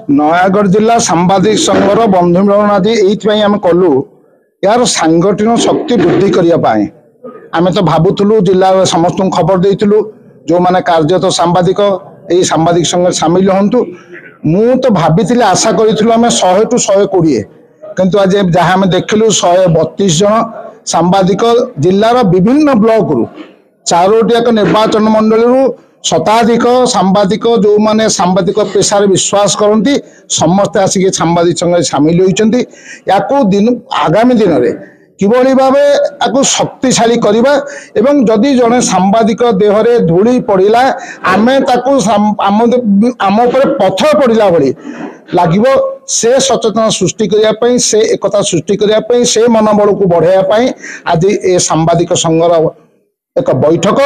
नयागढ़ जिला सांबादिक संघर बंधु मिलन आज ये आम कलु यार सांगठन शक्ति वृद्धि करने आम तो भावुलु जिला समस्त खबर देलु जो मैंने कार्यरत सांबादिक यही सांबादिक संघ सामिल हूँ मु तो भाभी आशा करूँ आम 100 टू 120 किंतु आज जहाँ आम देखिलु 132 जन सांबादिक जिलार विभिन्न ब्लॉक रु 4टी निर्वाचन मंडल शताधिक सांबादिक जो माने सांबादिक पेशा विश्वास करती समस्ते आसिक सांबादिक संघ सामिल होती दिन आगामी दिन में किभली भावे आपको शक्तिशाली करवा एवं जदि जड़े सांबादिक देहरे धूली पड़ा आमे ताकू आम उपर पथर पड़ा भली लगे से सचेतन सृष्टि करने से एकता सृष्टि करने से मनोबल को बढ़ाई आज ये सांबादिक संघर एक बैठक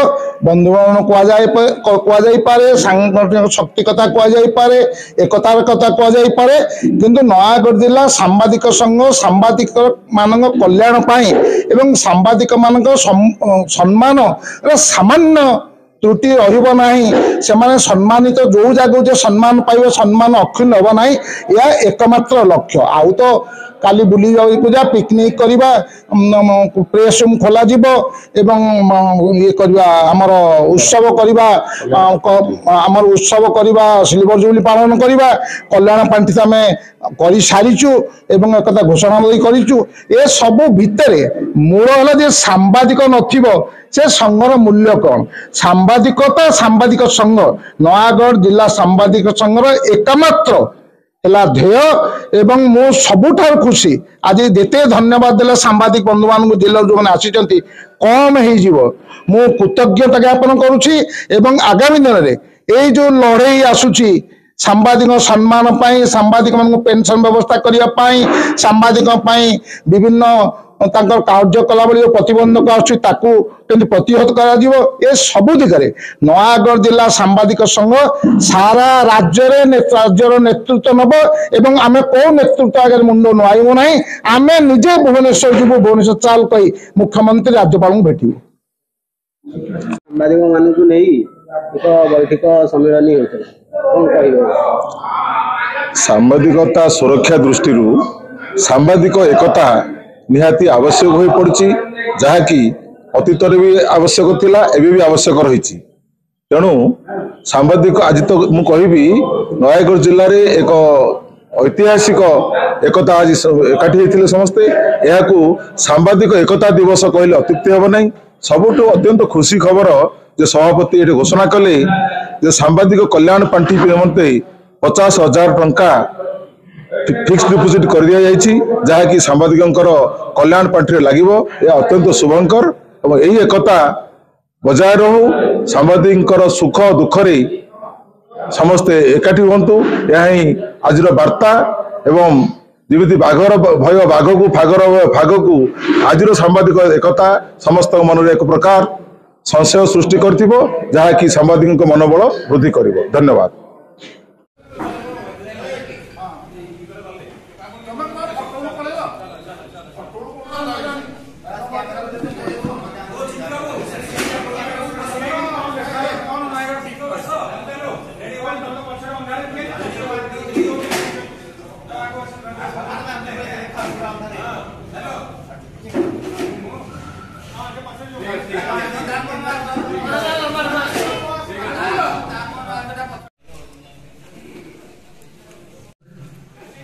बंधुगण कहुए सांगठनिक शक्ति कथा कहुए एकतार कथा कहुए किंतु नयागढ़ जिला सांबादिक संघ सांबादिक मान कल्याण एवं सांबादिक मान सम्मान सामान्य त्रुटि रहा से सम्मानित जो जगह जो सम्मान पाइबे सम्मान अक्षुण्ण हम ना यह एकमात्र लक्ष्य आउ तो काली बुली जा पिकनिक करवा प्रेस रूम खोल ये करवा आमर उत्सव करवा आमर उत्सव करवा सिल्वर जुबली पालन करवा कल्याण पांठि आम कर सारीचु एवं एक घोषणा करूँ ए सबू भितर मूल है सांबादिक नथिबो से संघर मूल्य कौन सांबादिकता सांबादिक संघ नयागढ़ जिला सांबादिक संघर एकमात्र है ध्येय एवं मु सबुठार खुशी आज जिते धन्यवाद देले सांबादिक बंधु मान जिला जो मैंने आसी कम हो मु कृतज्ञता ज्ञापन करुच्ची एवं आगामी दिन में यही जो लड़े आसूची सांबादिक सम्मान पाई सांबादिक मान पेंशन व्यवस्था करने सांबादिक विभिन्न कार्यकलाप प्रतिबंधक आसू प्रतिहत कर सबु दिगरे नयागढ़ जिला सांबादिक संघ सारा राज्यर नेतृत्व नब एवं आम कौ नेतृत्व आगे मुंड नुआईबू ना आम निजे भुवनेश्वर जीव भुवनेश्वर चाल कही मुख्यमंत्री राज्यपाल भेटू सांबादिक मान बैठक सम्मेलन सांबादिकता सुरक्षा दृष्टि सांबादिक एकता निहाती आवश्यक हो पड़ी जहाँकि अतीत भी आवश्यक थिला एबे भी आवश्यक रही तेणु सांबादिक आज तो मु कहि नयागढ़ जिले में एक ऐतिहासिक एकता आज एकाठी होते समस्ते यह सांबादिक एकता दिवस कहले अत्युक्ति हम ना सबुठ अत्यंत खुशी खबर जो सभापति ये घोषणा कले जे सांबादिक कल्याण पांठि निमंते 50,000 टंका फिक्स डिपोजिट कर दिया जायछि जहाँकि सांबादिकंकर कल्याण पांठि लागिबो यह अत्यंत शुभंकर और यही एकता बजाय रहू सांबादिकर सुख दुखरे समस्ते एकाठी हुंतु यही आज वार्ता एवं जमी बाघर भय बाघ को फागर फाग को आज सांबादिक एकता समस्त मन एक प्रकार संशय सृष्टि करथिबो जहाँकि सांबादिक मनोबल वृद्धि करिवो। धन्यवाद।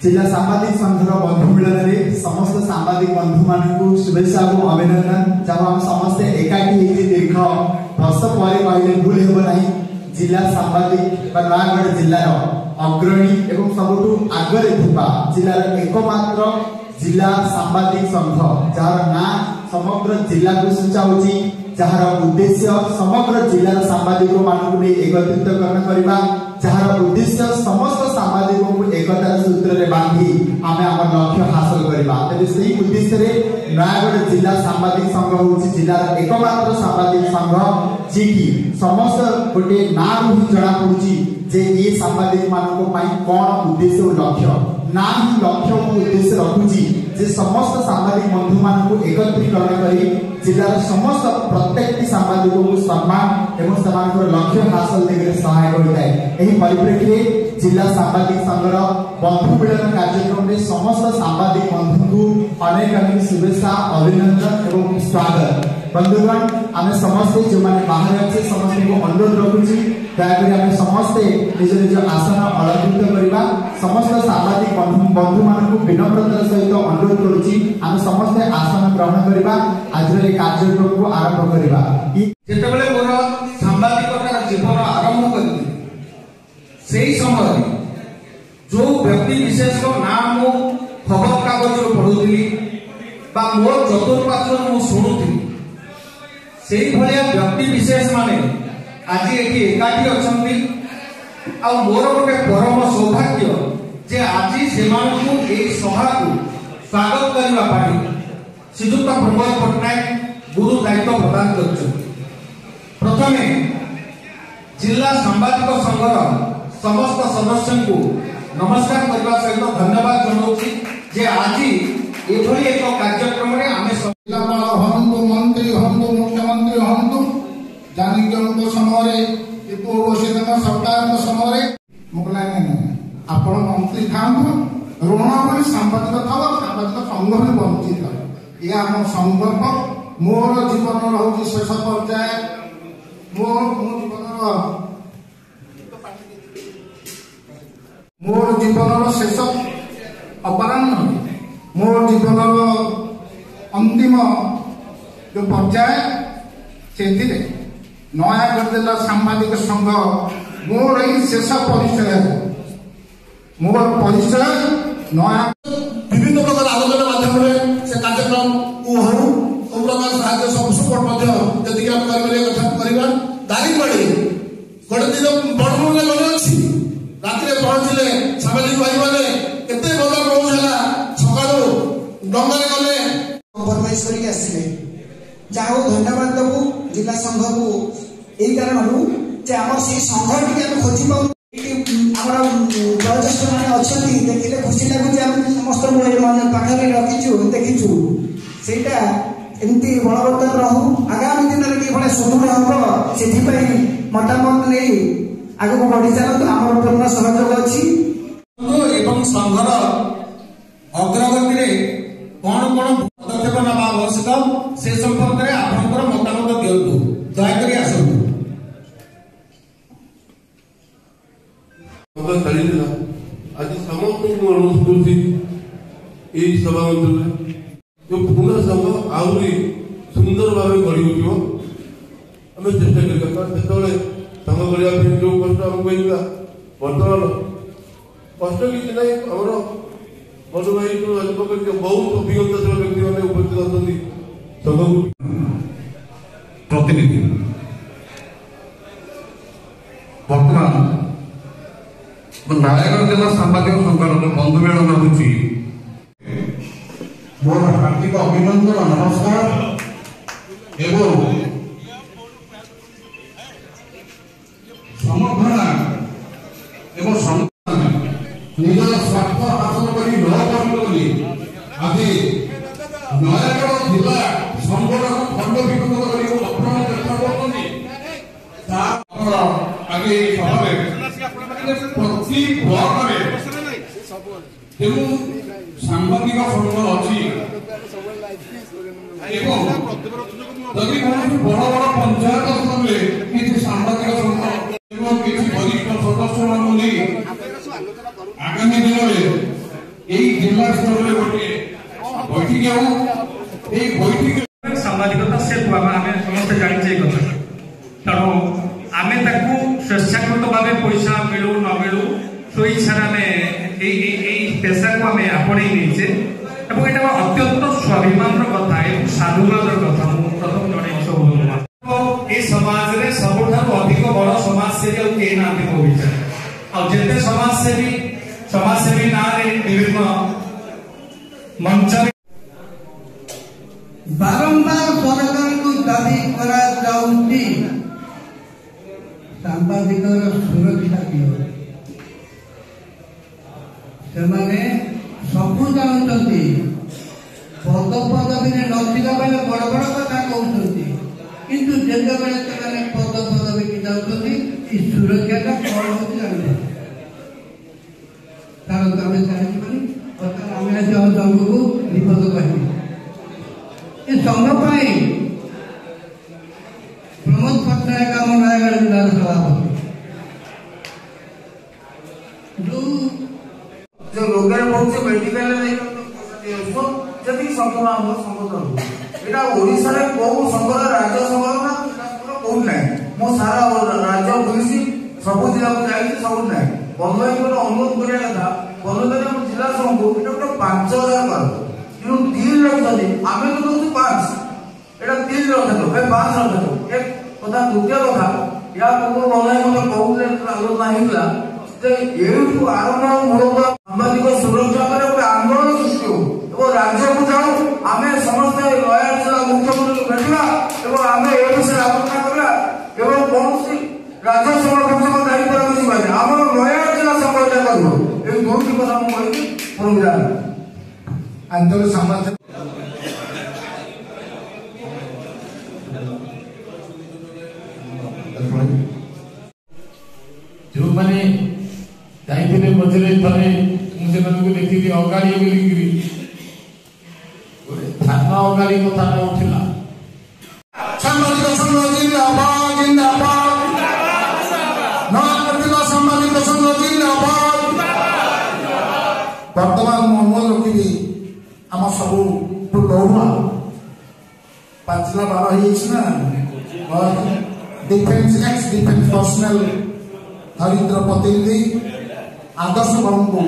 जिला सांबादिक संघर बंधु मिलन में समस्त सांबादिक बंधु मान शुभेच्छा और अभिनंदन जब हम समस्ते एकाठी दीर्घ वर्ष पर कहले भूल हेब नहीं जिला सांबादिक नयागढ़ जिलार अग्रणी एवं सबुठ आगे जिलार एकमात्र जिला सांबादिक संघ जार ना समग्र जिला को सूचाऊँगी जार उद्देश्य समग्र जिलार सांबादिक मानक एकत्रितकरण करने जार उद्देश्य समस्त सांबादिक को एकतार सूत्र रे बांधी आमे आम लक्ष्य हासिल करबा तेबे सही उद्देश्य रे नयागढ़ जिला सांबादिक संघ होछि जिलार एकमात्र सांबादिक संघ जे कि समस्त गोटे ना ही जणा पड़ुछि जे ये सांबादिक मानको पई कोन उद्देश्य और लक्ष्य ना ही लक्ष्य को उद्देश्य रखुछि जे समस्त साम्बादिक बंधु मानक एकत्रीकरण करी जिलार समस्त प्रत्येक साम्बादिक को सम्मान एवं समानकर लक्ष्य हासिल दिगरे सहायक होता है। एही परिप्रेक्षी जिला साम्बादिक संघर बंधु मिलन कार्यक्रम में समस्त साम्बादिक बंधु को अनेक अनेक शुभेच्छा अभिनंदन एवं स्वागत। बंधुगण आम समस्ते जो मैंने बाहर अच्छे समस्त को अनुरोध रखुची दयाकोरी आम समस्ते निज निज आसन अलंकृत करवा समस्त साम्बादिक बंधु मानक विनम्रतार सहित अनुरोध करुची आम समस्ते आसन ग्रहण करवा आज कार्यक्रम को आरंभ करवा। जेतेबेले मोर सांबादिकतार जीवन आरंभ करली सेही समय जो व्यक्ति विशेष को नाम मु खबर कागज पढ़ुली बा मोर चतुर्पार्श्व मु शुणुली सेही भलिया व्यक्ति विशेष माने आज एठी एकाठी अछंती आ मोर गोटे परम सौभाग्य जे आज सेमानकु ए सभा को स्वागत करबा पाई श्रीजुक्त प्रमोद पटनायक गुरु दायित्व प्रदान करछन। प्रथमे जिला सांबादिक संघर समस्त सदस्य को नमस्कार करने सहित धन्यवाद जनाऊँगी जे आज एभली एक कार्यक्रम में आम जिलापाल हंतु मंत्री हंतु मुख्यमंत्री हंतु जानिक समय सरकार समय आपण मंत्री था ऋण भी सांबादिक था सांबादिक संघ भी वंचित यह आम संकल्प मोर जीवन हूँ शेष पर्याय मोर जीवन शेष अपराह्न मोर जीवन अंतिम जो पर्याय से नयागढ़ जिला सांबादिक संघ मोर ही शेष परिचय मोर परिचय नया विभिन्न प्रकार आलोचना माध्यम से कार्यक्रम को हो सब प्रकार साहय सब सपोर्ट जी आम करवा दारिंगबाड़ी गोटे दिन बड़मुड़े गले अच्छी रात पहुंचले सामाजिक भाई मैंने केते बदल रोज है सका डंगार गले परमेश करके आसिले जाओ धन्यवाद देबू जिला संघ को यही कारण जे आम से संघ टी खोजी पाऊ वयोज्येष्ठ मैंने अच्छा देखिले खुशी लगुच समस्त पाखे रखीचु देखीचु सेटा एमती बलवर्तन रहू आगामी दिन में किभली सुदृढ़ हम से मतामत नहीं आगे बढ़ी चलतु आम पूर्ण सहयोग अच्छी एवं संघर अग्रगति कौन कौन पदक्षेप नवा आवश्यक से संपर्क में आपंकर मतामत दिंतु दयाकोरी आसतु। आज समस्त अनुरोध सभा मंच जो पुनः संघ आहरी सुंदर भाव गढ़ी उठो आम चेष्टा करवा जो संघ गढ़ा जो कष्ट आम कह बर्तमान कष्ट किसी ना आमर मधु भाई जो बहुत अभिज्ञताशील व्यक्ति मैंने उपस्थित अच्छा संघ प्रतिनिधि बर्तमान नारायणगढ़ जिला सांबादिक संघर बंधु मेलन होची मोर हार्दिक अभिनंदन नमस्कार एवं समर्थना एवं निज स्वार्थ हासिल कर आज नयागढ़ जिला संगठन खंड विकसित आगे प्रति ब्लक तेणु सांबादिक संघ अच्छी जदि कौन बड़ बड़ पंचायत स्तर में किसी सांबादिक संघ किसी वरिष्ठ सदस्य मान आगामी दिन में यही जिला स्तर में गोटे बैठक हो सांबादिकता से आम समस्त जाने कथा तेणु आम स्वेच्छाकृत भाव पैसा मिलू न मिलू स्वेच्छा पेशा को आम आपणे नहीं यहाँ अत्यंत स्वाभिमान कथा साधुवाद कथा प्रथम जन सब ये समाज में सबुठ अधिक बड़ समाजसेवी कई ना मो विचार आते समाजसेवी ना विभिन्न मंच बारंबार सरकार को दाबी करा जाउंती सांबादिक सुरक्षा दियो से सबू जानते ପଦପଦବୀରେ ନଥିବା ବେଳେ ବଡ଼ ବଡ଼ କଥା କହୁଛନ୍ତି, କିନ୍ତୁ ଯେତେବେଳେ ସେମାନେ ପଦପଦବୀକି ଯାଉଛନ୍ତି ଏ ସୁରକ୍ଷାଟା କ'ଣ ହେଉଛି ଜାଣିଛନ୍ତି। କାରଣ ଆମେ ଚାହିଁବନି ବର୍ତ୍ତମାନ ଆମେ ଆଜି ସଂଘକୁ ବିପଦ କହିବି। ଏ ସଂଘ ପାଇଁ ପ୍ରମୋଦ ପଟ୍ଟନାୟକ ଆମ ନୟାଗଡ଼ ଜିଲ୍ଲାର ସଭାପତି जो रोगरे पहुंचे मेडिकल जदि संक्रमण हम संबोधन एटा ओडिसा रे को संगर राज्य संगर ना को नै मो सारा राज्य पुलिस सब जिला को जाई सब नै बंधई को अनुरोध करिया कथा बंधई हम जिला संघ एटा 5000 कर जो 3 लाख जदि आमे तो 5 एटा 3 लाख तो भाई 5 लाख तो एक कथा द्वितीय कथा या पूर्व बंधई मते कहले आलोचना हिला जे एठू आरंभ मूलक सामाजिक सुरक्षा पर गोटे आंदोलन सृष्टि हो और राज्य को जाऊ आम समस्त लया जिला मुख्यमंत्री भेटा और आम ए विषय आलोचना करा और कौन सी राज्य संरक्षण दायित्व आम लया जिला संपर्क कर दुटी कथा मुझे प्रोग्राम आंचलिक समाज जो मैंने जाइए मझे थे मुझे देखी अगाड़ी बोलिकी थाना अगाड़ी कथा उठला सामाजिक संघ जिंदाबाद जिंदाबाद नया सामाजिक संघ जिंदाबाद वर्तमान मोहम्मद रखी आम सब लौड़ा पाचला 12 डिफेन्स एक्स डिफेन्स पर्सनल हरिद्र प्रतिनिधि आदर्श बाबू को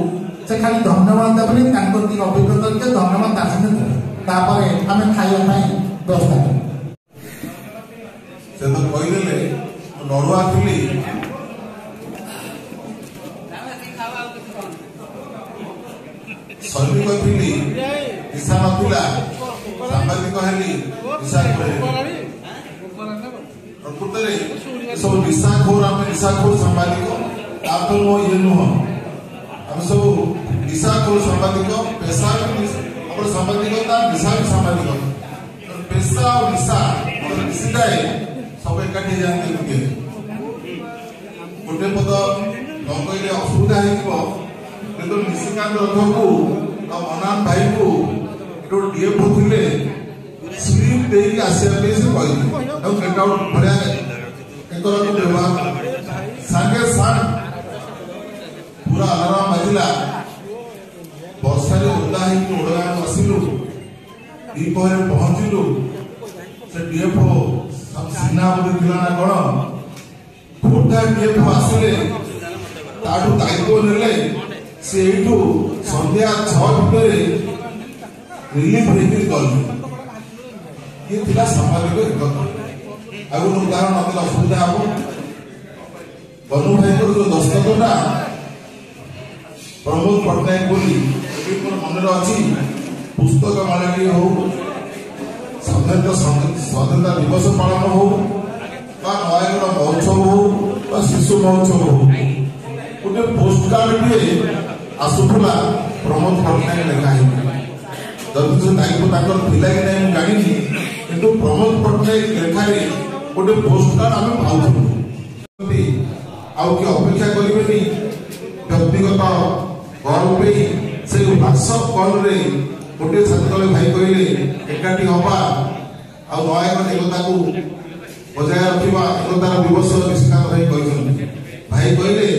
से खाली धन्यवाद देवनी अभिज्ञता धन्यवाद तापर आम खाइबा व्यवस्था से तो कहले लड़ुआ थी सैनिक थी दिशा नाला सांबादिक हेली दिशा प्रकृत में सब निशाखोर आम निशाखोर सांबादिक मो ये नुह आम सब निशाखोर सांबादिक पेशा सांबादिकता निशा भी सांबादिक पेशा और निशा मिशिदाए सब एकाठी जाते गोटे पद न कहले असुविधा हो निशिकांत रथ को अनाम भाई को डीएफओ थे स्लीप दे आसवा से कहते बढ़िया व्यवहार सागे साथ पूरा अलार्म बाजिला वर्षा ओदा ओडगा आसलु दीपहर पहुंचलु से डीएफओ सीना बोली थिला ना कौन खोटा डीएफओ आसिले ताठू दायित्व नेले से एठू संध्या 6 भितर रिलीफ भेहिकल गल ये थिला सामाजिक एकता आगु उदाहरण नते असुविधा हो बनु भाई को जो दस्तखतटा प्रमोद पट्टनायक बोली मन अच्छी पुस्तक मेलाटी हो स्वाधीनता दिवस पालन हो नयगढ़ महोत्सव हो शिशु महोत्सव हो गोटे पोस्ट कार्ड टे आसूला प्रमोद पट्टनायक लेखाही जदि से दायित्व थिला कि नहीं जानी कि प्रमोद पट्टनायक लेखाई गोटे पोस्ट कार्ड आम पाऊँ आउ कि अपेक्षा करेंगे व्यक्तिगत कल पे से व्हाट्सअप कल रे गोटे छात्र भाई कहले एकाठी हवा नयगढ़ एकता को बजाय रखा एकतार दिवस निशिकांत भाई भाई कहले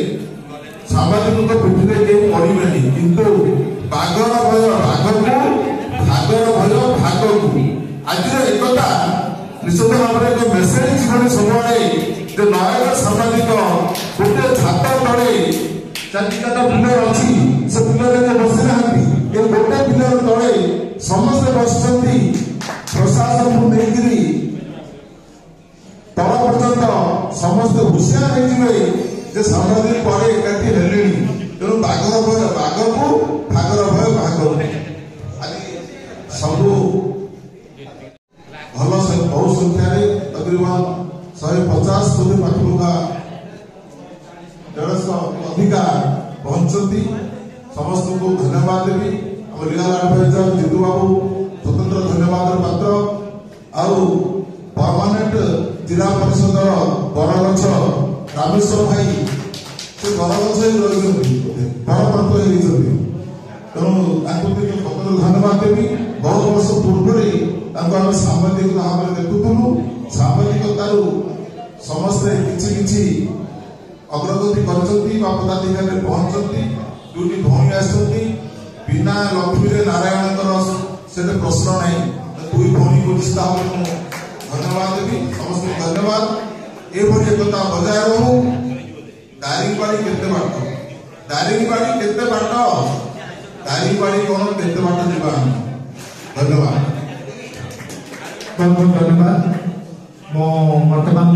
सामाजिक पीठिरे केउ पड़े किंतु बाघर भय बाघ को भागर भय भाग को आज एकता निश्चित भाव में एक मेसेज जीवन सब नयगढ़ सामाजिक गोटे छात तले 4-5टा पिलर अच्छी से पिलर बसी ना ये गोटे पिलर तले समस्ते बस प्रशासन को लेकर तल पर्यंत समस्ते हुशियार हो सामाजिक पर एकाठी हेले तेणु बाघर भय बाघ को भागर भय भाग आज सब भल बहुत संख्यार तकरीबन 150 कोटी पाठलोका 150 अधिका पहुंचती समस्त को धन्यवाद देवी लीला लाल भाई जितु बाबू स्वतंत्र धन्यवाद पात्र आउ परमानेंट जिला परिषद बरगछ रामेश्वर भाई से बरगछ बड़पंत तेणु स्वतंत्र धन्यवाद देवी। बहुत वर्ष पूर्व सांबादिक भाव में देखुलु सांबादिकतार समस्ते किछि अग्रगति पदाधिकारी पहुंचती दुटी भौणी आसती बिना लक्ष्मी नारायण से प्रश्न नहीं दुई भौणी को धन्यवाद देवी समस्त धन्यवाद। ये एकता बजाय रहू। दारिंगबाड़ी केते बाट दारिंगबाड़ी केते बाट दारिंगबाड़ी कौन केते बाट जीवा धन्यवाद बहुत बहुत धन्यवाद। मो वर्तमान